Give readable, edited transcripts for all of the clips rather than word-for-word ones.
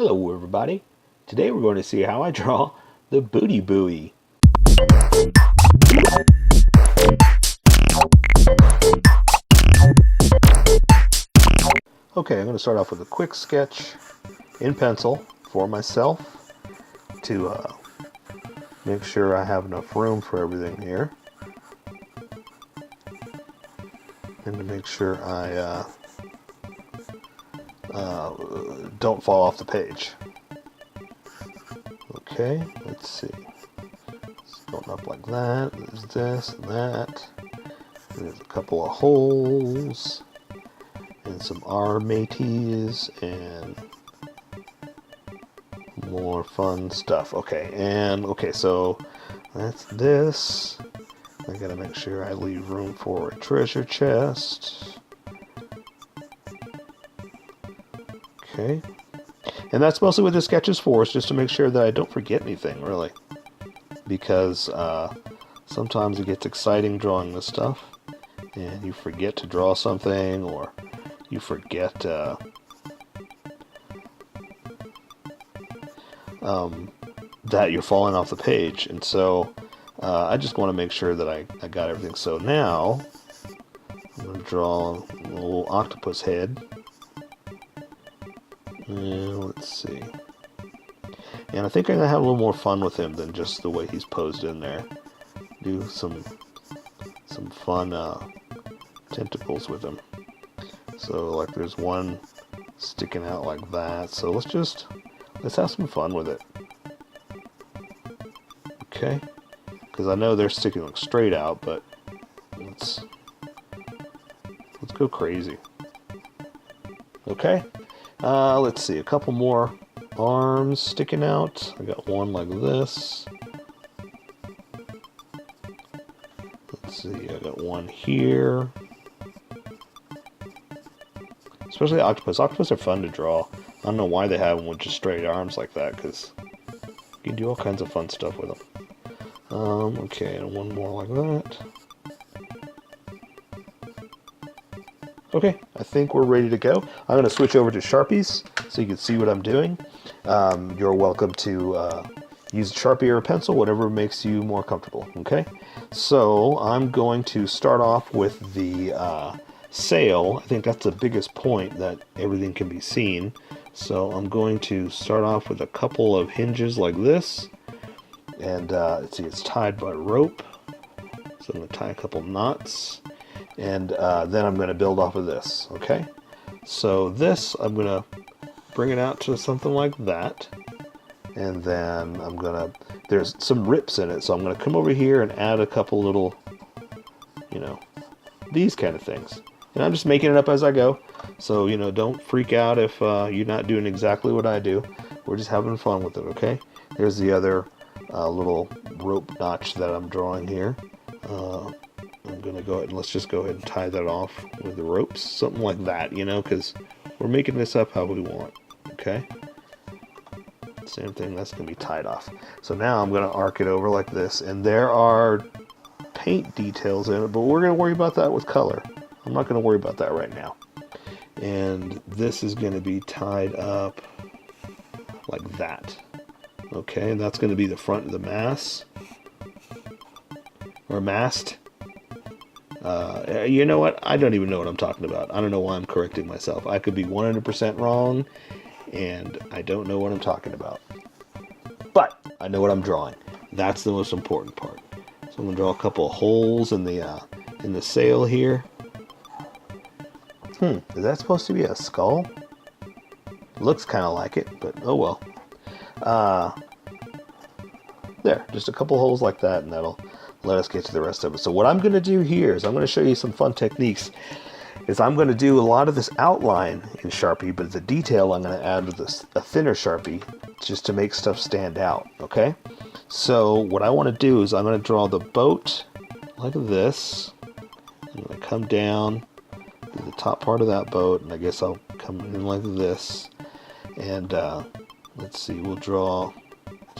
Hello everybody. Today we're going to see how I draw the Booty Buoy. Okay, I'm going to start off with a quick sketch in pencil for myself to make sure I have enough room for everything here. And to make sure I don't fall off the page. Okay, let's see. It's going up like that. There's this and that. There's a couple of holes and some armaties and more fun stuff. Okay, so that's this. I gotta make sure I leave room for a treasure chest. Okay. And that's mostly what this sketch is for, is just to make sure that I don't forget anything, really. Because sometimes it gets exciting drawing this stuff, and you forget to draw something, or you forget that you're falling off the page. And so I just want to make sure that I got everything. So now I'm going to draw a little octopus head. And let's see. And I think I'm going to have a little more fun with him than just the way he's posed in there. Do some fun tentacles with him. So like there's one sticking out like that. So let's have some fun with it. Okay. Because I know they're sticking like straight out, but let's go crazy. Okay. Let's see, a couple more arms sticking out. I got one like this. Let's see, I got one here. Especially octopus. Octopus are fun to draw. I don't know why they have them with just straight arms like that, because you can do all kinds of fun stuff with them. Okay, and one more like that. Okay, I think we're ready to go. I'm going to switch over to Sharpies so you can see what I'm doing. You're welcome to use a Sharpie or a pencil, whatever makes you more comfortable, okay? So I'm going to start off with the sail. I think that's the biggest point, that everything can be seen. So I'm going to start off with a couple of hinges like this. And let's see, it's tied by rope. So I'm going to tie a couple knots. And then I'm going to build off of this, okay? So this, I'm going to bring it out to something like that. And then I'm going to, there's some rips in it, so I'm going to come over here and add a couple little, these kind of things. And I'm just making it up as I go. So, don't freak out if you're not doing exactly what I do. We're just having fun with it, okay? There's the other little rope notch that I'm drawing here. I'm going to go ahead and let's just go ahead and tie that off with the ropes. Something like that, because we're making this up how we want. Okay? Same thing, that's going to be tied off. So now I'm going to arc it over like this. And there are paint details in it, but we're going to worry about that with color. I'm not going to worry about that right now. And this is going to be tied up like that. Okay, and that's going to be the front of the mast. Or mast. You know what? I don't even know what I'm talking about. I don't know why I'm correcting myself. I could be 100% wrong, and I don't know what I'm talking about. But I know what I'm drawing. That's the most important part. So I'm going to draw a couple of holes in the sail here. Is that supposed to be a skull? Looks kind of like it, but oh well. There, just a couple holes like that, and that'll let us get to the rest of it. So what I'm going to do here is I'm going to show you some fun techniques. I'm going to do a lot of this outline in Sharpie, but the detail I'm going to add with a thinner Sharpie just to make stuff stand out, okay? So what I want to do is I'm going to draw the boat like this. I'm going to come down to the top part of that boat, and I guess I'll come in like this. And let's see, we'll draw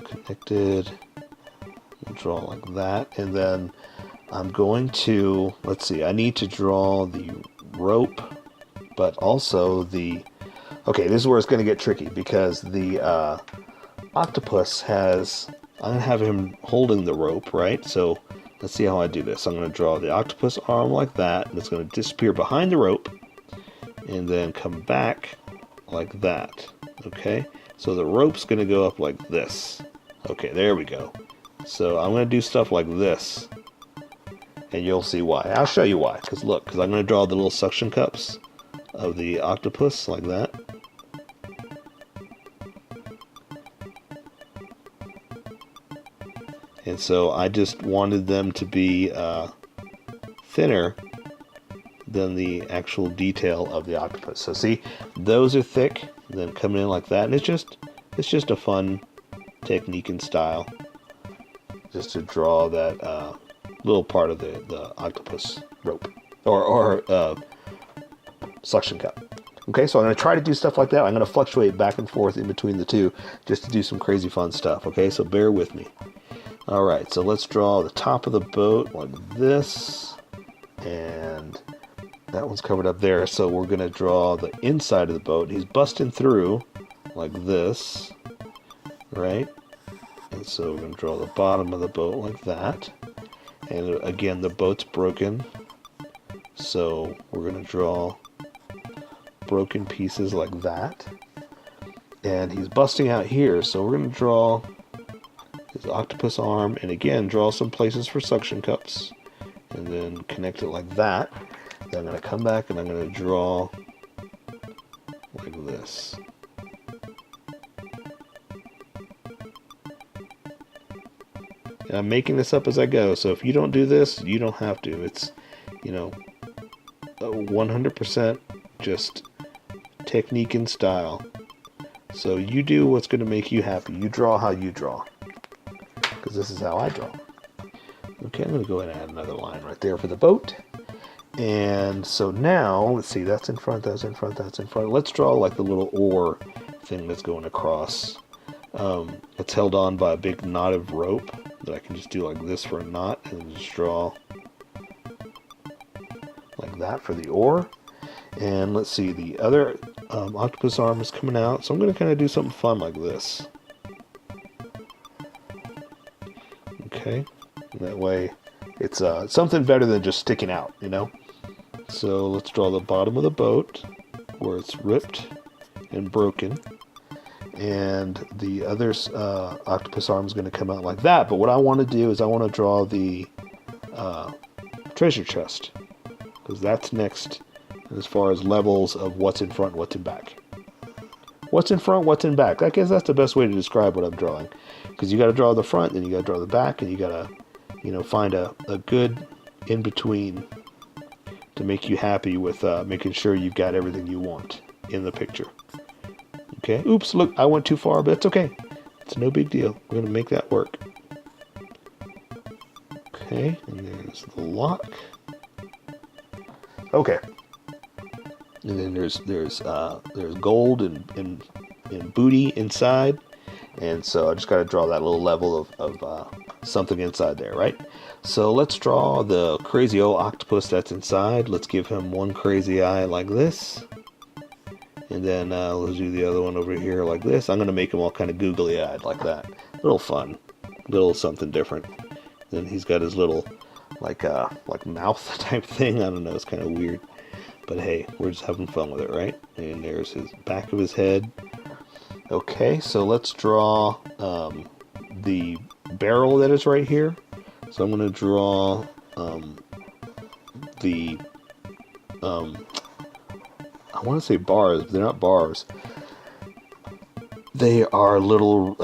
connected. We'll draw like that, and then I'm going to, let's see, I need to draw the rope, but also the Okay, this is where it's going to get tricky because the octopus has, I'm going to have him holding the rope, right? So let's see how I do this. I'm going to draw the octopus arm like that, and it's going to disappear behind the rope and then come back like that. Okay, so the rope's going to go up like this. Okay, there we go. So I'm going to do stuff like this, and you'll see why. I'll show you why, because look, because I'm going to draw the little suction cups of the octopus like that. And so I just wanted them to be thinner than the actual detail of the octopus. So see, those are thick, then coming in like that, and it's just a fun technique and style, just to draw that little part of the octopus rope or suction cup. Okay, so I'm going to try to do stuff like that. I'm going to fluctuate back and forth in between the two just to do some crazy fun stuff. Okay, so bear with me. All right, so let's draw the top of the boat like this, and that one's covered up there. So we're going to draw the inside of the boat. He's busting through like this, right? And so we're going to draw the bottom of the boat like that. And again, the boat's broken, so we're going to draw broken pieces like that. And he's busting out here, so we're going to draw his octopus arm, and again, draw some places for suction cups, and then connect it like that. Then I'm going to come back and I'm going to draw like this. And I'm making this up as I go, so if you don't do this, you don't have to. It's, 100% just technique and style. So you do what's going to make you happy. You draw how you draw, because this is how I draw. Okay, I'm going to go ahead and add another line right there for the boat. And so now, let's see, that's in front, that's in front, that's in front. Let's draw like the little oar thing that's going across. It's held on by a big knot of rope that I can just do like this for a knot, and just draw like that for the oar. And let's see, the other octopus arm is coming out, so I'm going to kind of do something fun like this. Okay, and that way it's something better than just sticking out, So let's draw the bottom of the boat where it's ripped and broken, and the other octopus arm is going to come out like that. But what I want to do is I want to draw the treasure chest, because that's next as far as levels of what's in front, what's in back. What's in front, what's in back. I guess that's the best way to describe what I'm drawing, because you got to draw the front, then you got to draw the back, and you got to, find a good in between to make you happy with making sure you've got everything you want in the picture. Okay. Oops, look, I went too far, but it's okay. It's no big deal. We're going to make that work. Okay, and there's the lock. Okay. And then there's gold and booty inside, and so I just got to draw that little level of something inside there, right? So let's draw the crazy old octopus that's inside. Let's give him one crazy eye like this, and then let's do the other one over here like this. I'm gonna make him all kind of googly eyed like that. Little fun, little something different. Then he's got his little like mouth type thing. I don't know, it's kind of weird. But hey, we're just having fun with it, right? And there's his back of his head. Okay, so let's draw the barrel that is right here. So I'm going to draw I want to say bars, but they're not bars. They are little,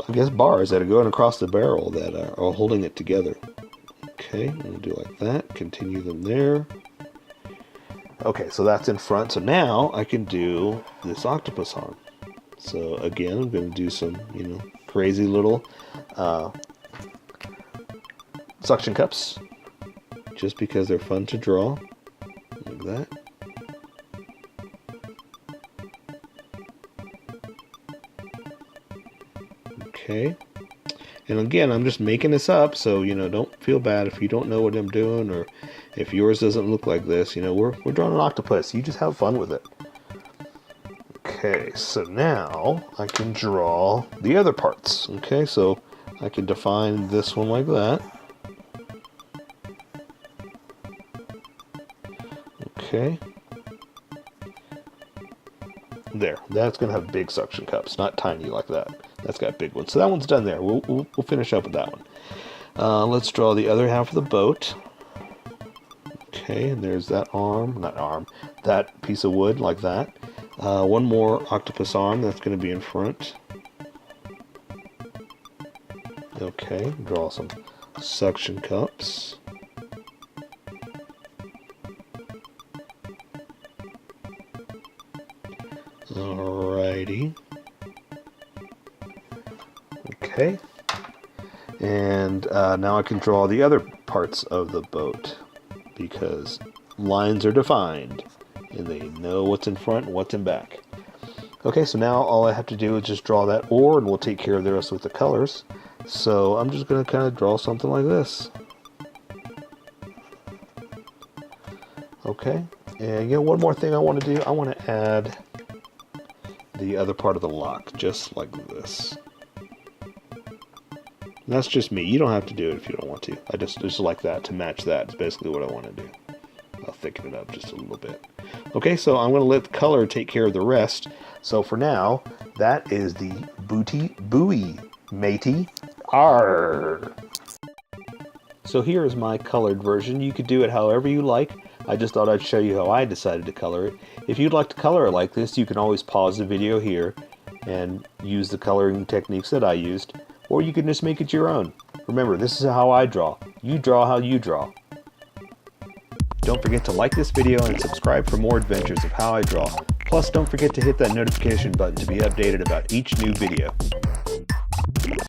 I guess bars that are going across the barrel that are holding it together. Okay, I'm going to do like that, continue them there. Okay, so that's in front. So now I can do this octopus arm. So again, I'm going to do some, crazy little suction cups, just because they're fun to draw, like that. Okay. And again, I'm just making this up, so, don't feel bad if you don't know what I'm doing, or if yours doesn't look like this. We're drawing an octopus. You just have fun with it. Okay, so now I can draw the other parts. Okay, so I can define this one like that. Okay. There, that's going to have big suction cups, not tiny like that. That's got big ones. So that one's done there. We'll finish up with that one. Let's draw the other half of the boat. Okay, and there's that arm, not arm, that piece of wood like that. One more octopus arm that's going to be in front. Okay, draw some suction cups. Alrighty. Okay. And now I can draw the other parts of the boat because lines are defined and they know what's in front and what's in back. Okay, so now all I have to do is just draw that oar and we'll take care of the rest with the colors. So I'm just going to kind of draw something like this. Okay, and one more thing I want to do, I want to add the other part of the lock, just like this. And that's just me. You don't have to do it if you don't want to. I just like that to match that. It's basically what I want to do. I'll thicken it up just a little bit. Okay, so I'm going to let the color take care of the rest. So for now, that is the Booty Buoy, matey. Arr! So here is my colored version. You could do it however you like. I just thought I'd show you how I decided to color it. If you'd like to color it like this, you can always pause the video here and use the coloring techniques that I used, or you can just make it your own. Remember, this is how I draw. You draw how you draw. Don't forget to like this video and subscribe for more adventures of how I draw. Plus, don't forget to hit that notification button to be updated about each new video.